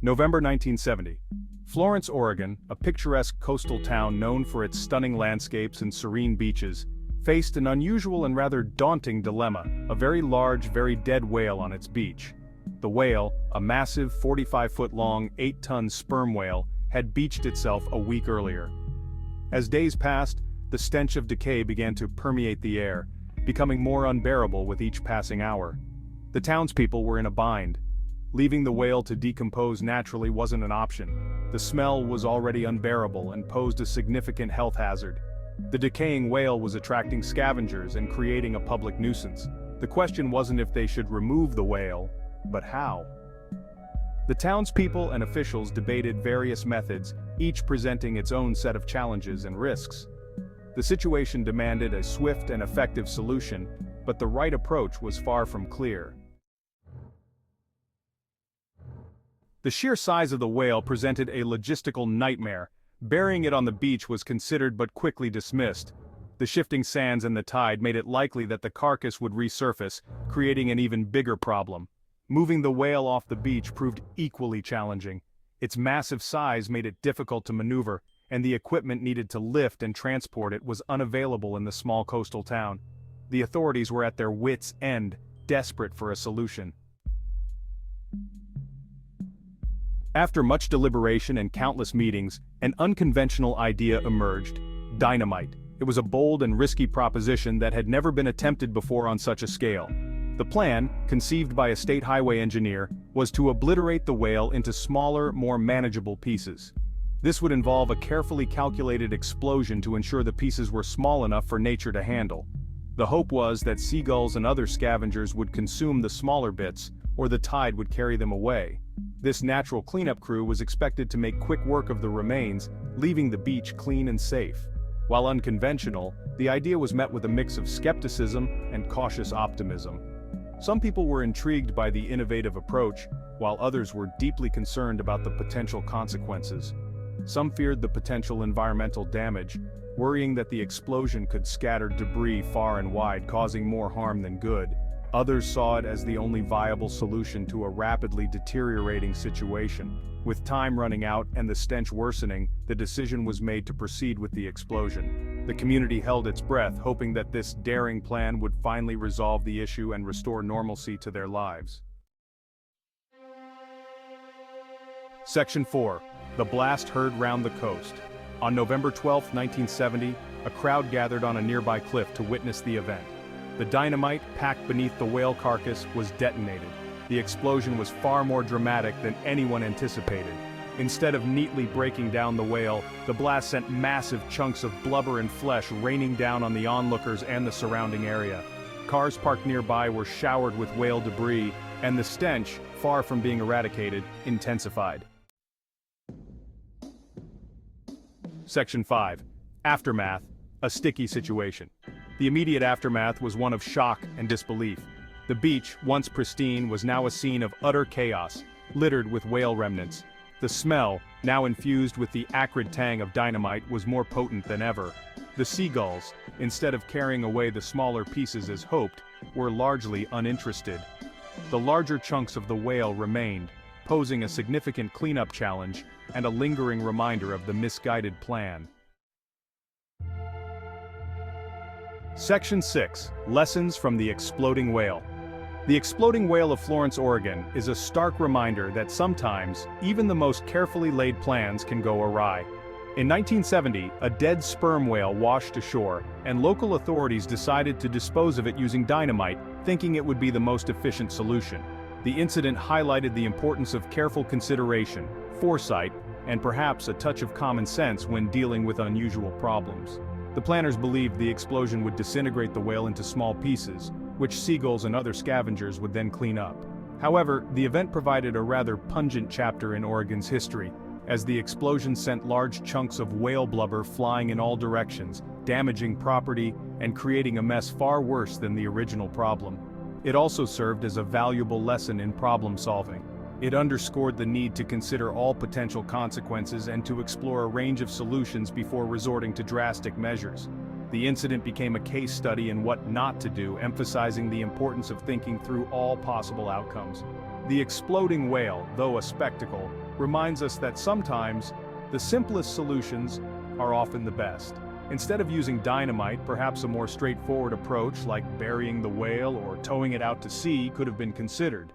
November 1970. Florence, Oregon, a picturesque coastal town known for its stunning landscapes and serene beaches, faced an unusual and rather daunting dilemma: a very large, very dead whale on its beach. The whale, a massive 45-foot-long, 8-ton sperm whale, had beached itself a week earlier. As days passed, the stench of decay began to permeate the air, becoming more unbearable with each passing hour. The townspeople were in a bind. Leaving the whale to decompose naturally wasn't an option. The smell was already unbearable and posed a significant health hazard. The decaying whale was attracting scavengers and creating a public nuisance. The question wasn't if they should remove the whale, but how. The townspeople and officials debated various methods, each presenting its own set of challenges and risks. The situation demanded a swift and effective solution, but the right approach was far from clear. The sheer size of the whale presented a logistical nightmare. Burying it on the beach was considered but quickly dismissed. The shifting sands and the tide made it likely that the carcass would resurface, creating an even bigger problem. Moving the whale off the beach proved equally challenging. Its massive size made it difficult to maneuver, and the equipment needed to lift and transport it was unavailable in the small coastal town. The authorities were at their wits' end, desperate for a solution. After much deliberation and countless meetings, an unconventional idea emerged: dynamite. It was a bold and risky proposition that had never been attempted before on such a scale. The plan, conceived by a state highway engineer, was to obliterate the whale into smaller, more manageable pieces. This would involve a carefully calculated explosion to ensure the pieces were small enough for nature to handle. The hope was that seagulls and other scavengers would consume the smaller bits, or the tide would carry them away. This natural cleanup crew was expected to make quick work of the remains, leaving the beach clean and safe. While unconventional, the idea was met with a mix of skepticism and cautious optimism. Some people were intrigued by the innovative approach, while others were deeply concerned about the potential consequences. Some feared the potential environmental damage, worrying that the explosion could scatter debris far and wide, causing more harm than good. Others saw it as the only viable solution to a rapidly deteriorating situation. With time running out and the stench worsening, the decision was made to proceed with the explosion. The community held its breath, hoping that this daring plan would finally resolve the issue and restore normalcy to their lives. Section 4. The blast heard round the coast. On November 12, 1970, a crowd gathered on a nearby cliff to witness the event. The dynamite, packed beneath the whale carcass, was detonated. The explosion was far more dramatic than anyone anticipated. Instead of neatly breaking down the whale, the blast sent massive chunks of blubber and flesh raining down on the onlookers and the surrounding area. Cars parked nearby were showered with whale debris, and the stench, far from being eradicated, intensified. Section 5. Aftermath, a sticky situation. The immediate aftermath was one of shock and disbelief. The beach, once pristine, was now a scene of utter chaos, littered with whale remnants. The smell, now infused with the acrid tang of dynamite, was more potent than ever. The seagulls, instead of carrying away the smaller pieces as hoped, were largely uninterested. The larger chunks of the whale remained, posing a significant cleanup challenge and a lingering reminder of the misguided plan. Section 6. Lessons from the Exploding Whale. The exploding whale of Florence, Oregon, is a stark reminder that sometimes, even the most carefully laid plans can go awry. In 1970, a dead sperm whale washed ashore, and local authorities decided to dispose of it using dynamite, thinking it would be the most efficient solution. The incident highlighted the importance of careful consideration, foresight, and perhaps a touch of common sense when dealing with unusual problems. The planners believed the explosion would disintegrate the whale into small pieces, which seagulls and other scavengers would then clean up. However, the event provided a rather pungent chapter in Oregon's history, as the explosion sent large chunks of whale blubber flying in all directions, damaging property and creating a mess far worse than the original problem. It also served as a valuable lesson in problem solving. It underscored the need to consider all potential consequences and to explore a range of solutions before resorting to drastic measures. The incident became a case study in what not to do, emphasizing the importance of thinking through all possible outcomes. The exploding whale, though a spectacle, reminds us that sometimes the simplest solutions are often the best. Instead of using dynamite, perhaps a more straightforward approach like burying the whale or towing it out to sea could have been considered.